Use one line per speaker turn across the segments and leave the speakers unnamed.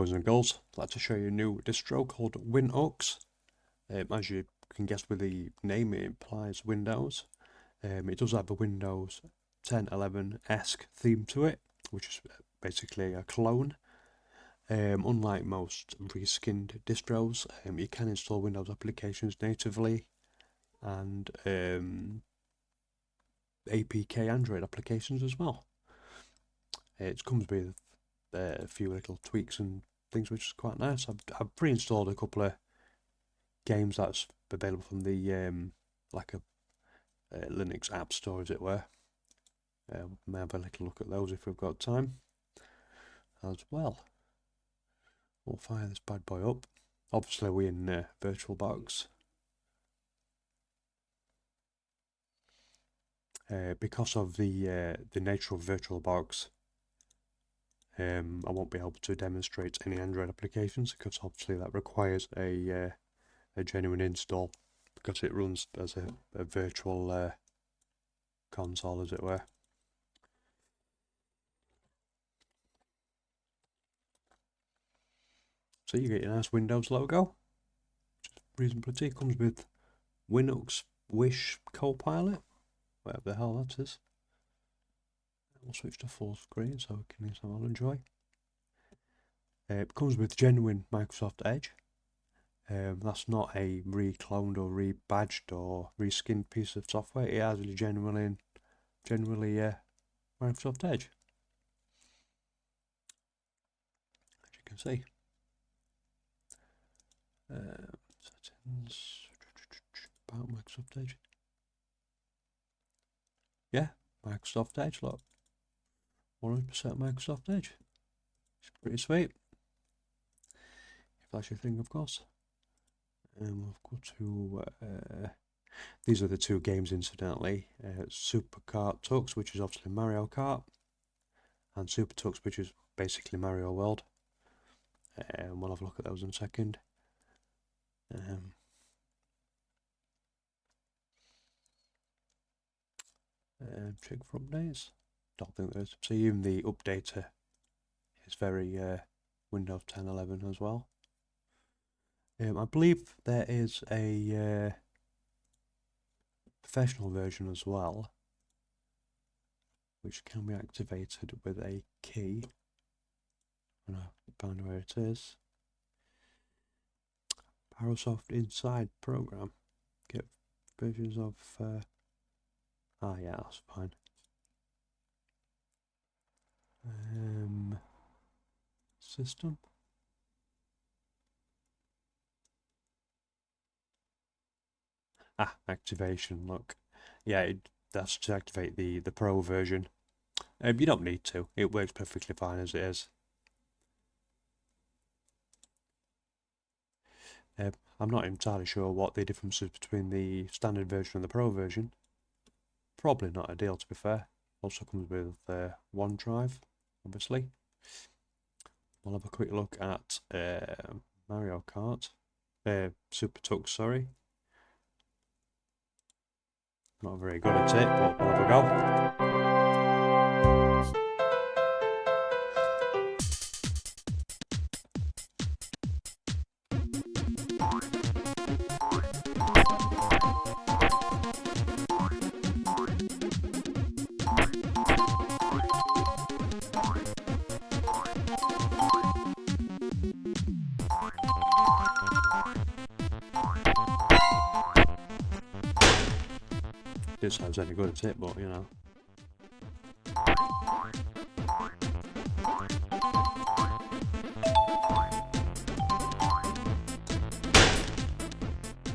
Boys and girls, I'd like to show you a new distro called Winux. As you can guess with the name, it implies Windows. It does have a Windows 10, 11-esque theme to it, which is basically a clone. Unlike most reskinned distros, you can install Windows applications natively and APK Android applications as well. It comes with a few little tweaks and things which is quite nice. I've pre-installed a couple of games that's available from the like a Linux app store, as it were. May have a little look at those if we've got time as well. We'll fire this bad boy up. Obviously we're in VirtualBox. Because of the nature of VirtualBox, I won't be able to demonstrate any Android applications because obviously that requires a genuine install because it runs as a virtual console, as it were. So you get your nice Windows logo, which is reasonably pretty. It comes with Winux Wish Copilot, whatever the hell that is. We'll switch to full screen so we can all enjoy. It comes with genuine Microsoft Edge. That's not a recloned or rebadged or reskinned piece of software. It has generally Microsoft Edge, as you can see. Settings about Microsoft Edge. Yeah, Microsoft Edge. Look, 100% Microsoft Edge. It's pretty sweet. If that's your thing, of course. We'll go to these are the two games, incidentally. SuperTuxKart, which is obviously Mario Kart, and SuperTux, which is basically Mario World. We'll have a look at those in a second. Check for updates. Don't think there is. So even the updater is very Windows 10, 11 as well. I believe there is a professional version as well, which can be activated with a key. I'm going to find where it is. Microsoft Inside Program. Get versions of. Yeah, that's fine. System. Activation. Look, yeah, that's to activate the Pro version. You don't need to. It works perfectly fine as it is. I'm not entirely sure what the difference is between the standard version and the Pro version. Probably not ideal, to be fair. Also comes with OneDrive, obviously. We'll have a quick look at Mario Kart. SuperTux, sorry. Not very good at it, but we'll have a go. This sounds any good at it, but you know.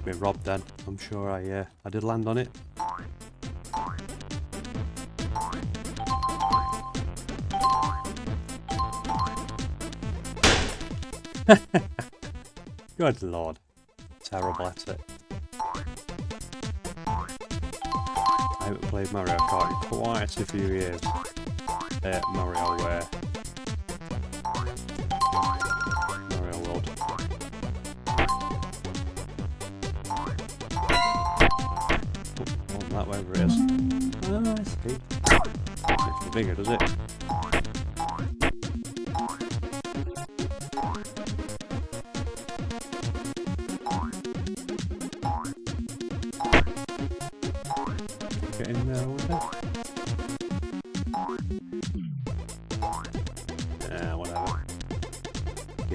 Been robbed then. I'm sure I did land on it. Good lord. Terrible at it. I haven't played Mario Kart in quite a few years. Mario World. Oh, that way it is. Oh, I see. Makes it bigger, does it?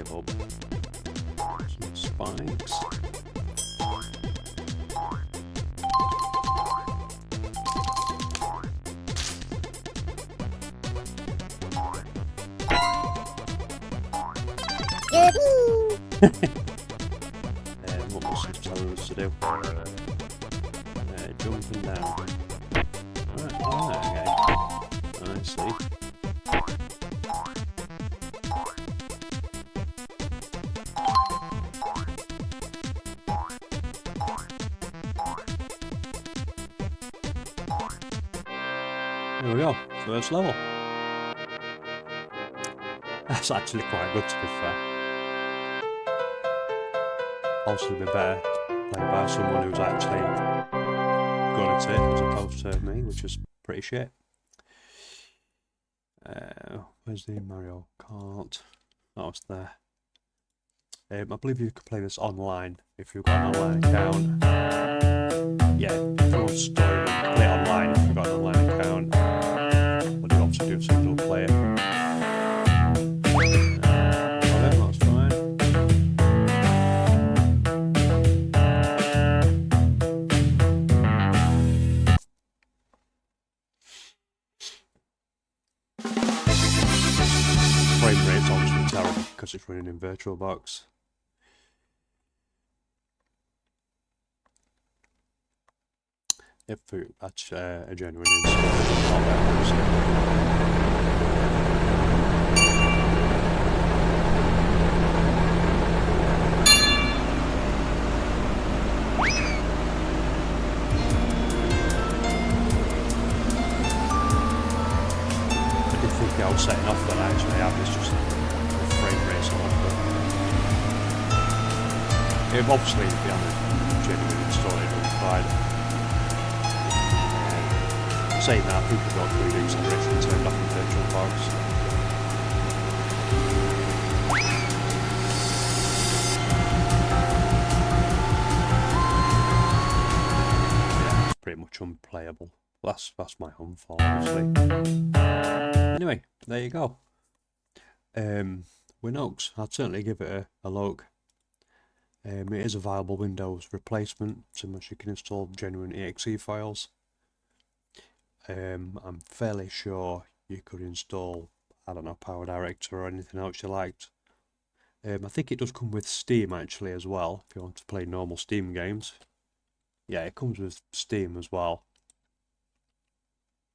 give up. Some spikes. What was it telling us to do? Jumping down. Right, okay. I see. There we go, first level. That's actually quite good, to be fair. Also, it'd be better played by someone who's actually good at it as opposed to me, which is pretty shit. Where's the Mario Kart? Oh, it's there. I believe you could play this online if you've got an online account. Yeah, if you want to store it, play it online if you've got an online account. But you obviously do single player. Okay, that's fine. Frame rate's obviously terrible because it's running in VirtualBox. If that's a genuine install. I was setting off that I actually have, it's just the frame rate's off, but it obviously if you have a genuine install it will provide. Saying that, I think I've got 3D acceleration turned off in VirtualBox. Yeah, it's pretty much unplayable. That's my own fault, obviously. Anyway, there you go. Winux, I'd certainly give it a look. It is a viable Windows replacement, so much you can install genuine exe files. I'm fairly sure you could install, I don't know, PowerDirector or anything else you liked. I think it does come with Steam actually as well, if you want to play normal Steam games. Yeah, it comes with Steam as well.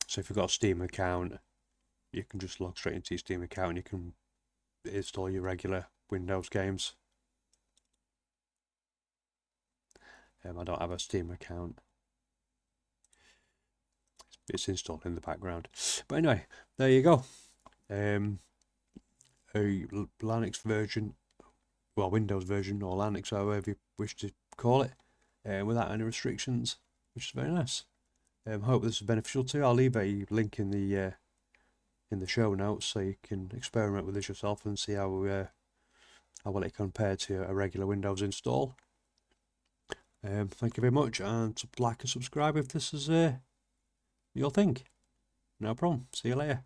So if you've got a Steam account, you can just log straight into your Steam account and you can install your regular Windows games. I don't have a Steam account. It's installed in the background. But anyway, there you go. A Linux version, well, Windows version or Linux, however you wish to call it, without any restrictions, which is very nice. Hope this is beneficial to you. I'll leave a link in the show notes so you can experiment with this yourself and see how well it compared to a regular Windows install. Thank you very much, and like and subscribe if this is your thing. No problem. See you later.